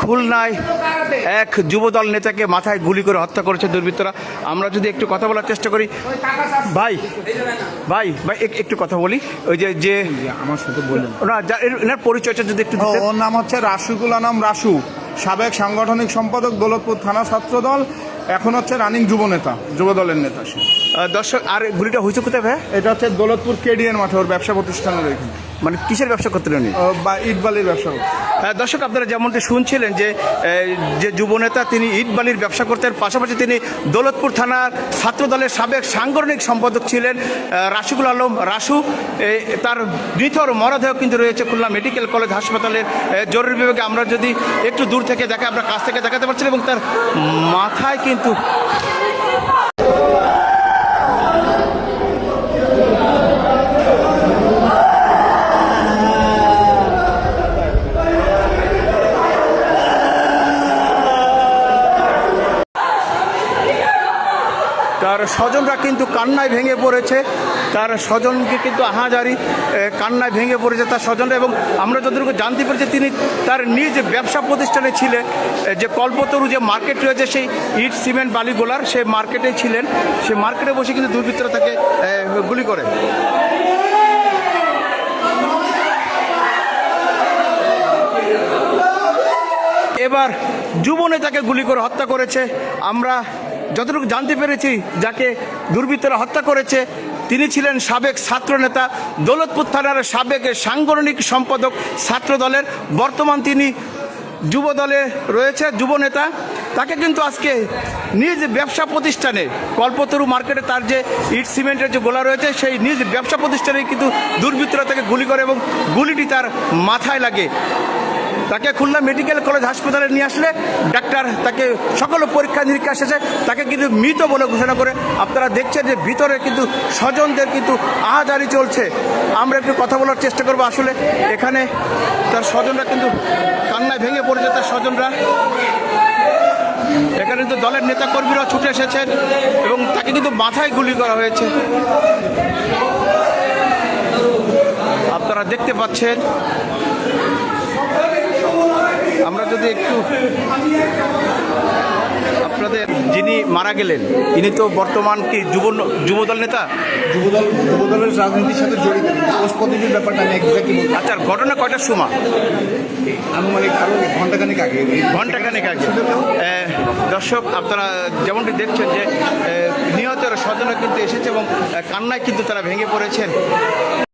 খুলনায় এক যুবদল নেতাকে মাথায় গুলি করে হত্যা করেছে দুর্বৃত্তরা। আমরা যদি একটু কথা বলার চেষ্টা করি, ভাই ভাই ভাই একটু কথা বলি। ওই যে যে আমার সাথে বললেন না, এনার পরিচয়টা যদি একটু দিতেন। ওর নাম হচ্ছে রাসুকুল আনাম রাসু, সাবেক সাংগঠনিক সম্পাদক দৌলতপুর থানা ছাত্রদল, এখন হচ্ছে রানিং যুবদলের নেতা সে। দর্শক, আর গুলিটা হয়েছে কোথায় ভাই? এটা হচ্ছে দৌলতপুর কেডিএন মাঠে, ওর ব্যবসা প্রতিষ্ঠানের এখানে। মানে কিসের ব্যবসা করতে উনি? বা ইট বালির ব্যবসা। দর্শক, আপনারা যেমনটি শুনছিলেন যে যে যুবনেতা তিনি ইট বালির ব্যবসা করতেন, পাশাপাশি তিনি দৌলতপুর থানার ছাত্রদলের সাবেক সাংগঠনিক সম্পাদক ছিলেন রাসুকুল আলম রাসু। তার নিথর মরদেহ কিন্তু রয়েছে খুলনা মেডিকেল কলেজ হাসপাতালের জরুরি বিভাগে। আমরা যদি একটু দূর থেকে দেখে, আমরা কাছ থেকে দেখাতে পারছি, এবং তার মাথায় কিন্তু তার স্বজনরা কিন্তু কান্নায় ভেঙে পড়েছে। তার স্বজনকে কিন্তু আহাজারি কান্নায় ভেঙে পড়েছে তার স্বজনরা। এবং আমরা যতটুকু জানতে পেরেছি, তিনি তার নিজ ব্যবসা প্রতিষ্ঠানে ছিলেন, যে কল্পতরু যে মার্কেট রয়েছে সেই ইট সিমেন্ট বালিগোলার, সেই মার্কেটে ছিলেন। সে মার্কেটে বসে কিন্তু দুর্বৃত্তরা তাকে গুলি করে। এবার যুবনেতাকে গুলি করে হত্যা করেছে। আমরা যতটুকু জানতে পেরেছি, যাকে দুর্বৃত্তরা হত্যা করেছে তিনি ছিলেন সাবেক ছাত্রনেতা, দৌলতপুর থানার সাবেক সাংগঠনিক সম্পাদক ছাত্রদলের। বর্তমান তিনি যুবদলে রয়েছে, যুবনেতা। তাকে কিন্তু আজকে নিজ ব্যবসা প্রতিষ্ঠানে কল্পতরু মার্কেটে তার যে ইট সিমেন্টের যে গোলা রয়েছে, সেই নিজ ব্যবসা প্রতিষ্ঠানে কিন্তু দুর্বৃত্তরা তাকে গুলি করে এবং গুলিটি তার মাথায় লাগে। তাকে খুলনা মেডিকেল কলেজ হাসপাতালে নিয়ে আসলে ডাক্তার তাকে সকল পরীক্ষা নিরীক্ষা শেষে তাকে কিন্তু মৃত বলে ঘোষণা করে। আপনারা দেখছেন যে ভিতরে কিন্তু স্বজনদের কিন্তু আহাজারি চলছে। আমরা একটু কথা বলার চেষ্টা করবো। আসলে এখানে তার স্বজনরা কিন্তু কান্নায় ভেঙে পড়েছে। তার স্বজনরা এখানে কিন্তু দলের নেতা কর্মীরা ছুটে এসেছেন এবং তাকে কিন্তু মাথায় গুলি করা হয়েছে। আপনারা দেখতে পাচ্ছেন। আমরা যদি একটু আপনাদের, যিনি মারা গেলেন ইনি তো বর্তমান কি যুবদল নেতা? যুবদলের রাজনীতির সাথে জড়িত, প্রতিদিন ব্যাপারটা আমি এক্স্যাক্টলি বলতে। আচ্ছা, ঘটনা কয়টার সময়? আনুমানিক আরও ঘন্টাখানেক আগে। দর্শক, আপনারা যেমনটি দেখছেন যে নিহতের স্বজনরা কিন্তু এসেছে এবং কান্নায় কিন্তু তারা ভেঙে পড়েছেন।